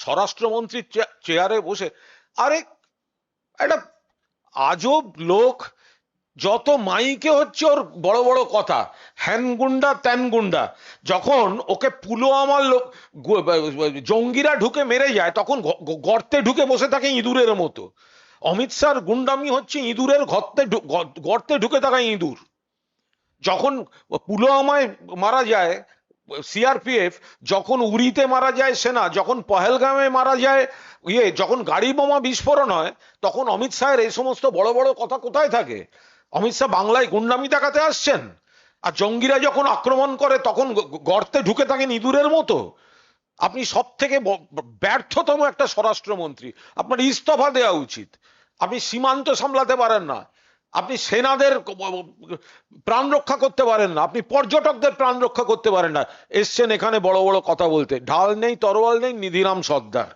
স্বরাষ্ট্রমন্ত্রীর চেয়ারে বসে, আরে একটা আজব লোক, যত মাইকে হচ্ছে ওর বড় বড় কথা, হ্যান গুন্ডা ত্যান গুন্ডা। যখন ওকে পুলওয়ামার লোক জঙ্গিরা ঢুকে মেরে যায়, তখন গর্তে ঢুকে বসে থাকে ইঁদুরের মতো। অমিত শাহর গুন্ডামি হচ্ছে ইঁদুরের গর্তে ঢুকে থাকা ইঁদুর। যখন পুলওয়ামায় মারা যায় সিআরপিএফ, যখন উরিতে মারা যায় সেনা, যখন পহেলগামে মারা যায় যখন গাড়ি বোমা বিস্ফোরণ হয়, তখন অমিত শাহের এই সমস্ত বড় বড় কথা কোথায় থাকে? অমিত শাহ বাংলায় গুন্ডামি দেখাতে আসছেন? আর জঙ্গিরা যখন আক্রমণ করে তখন গর্তে ঢুকে থাকেন ইঁদুরের মতো। আপনি সব থেকে ব্যর্থতম একটা স্বরাষ্ট্রমন্ত্রী, আপনার ইস্তফা দেওয়া উচিত। আপনি সীমান্ত সামলাতে পারেন না, আপনি সেনাদের প্রাণ রক্ষা করতে পারেন না, আপনি পর্যটকদের প্রাণ রক্ষা করতে পারেন না, এসছেন এখানে বড় বড় কথা বলতে। ঢাল নেই, তরোয়াল নেই, নিধিরাম সর্দার।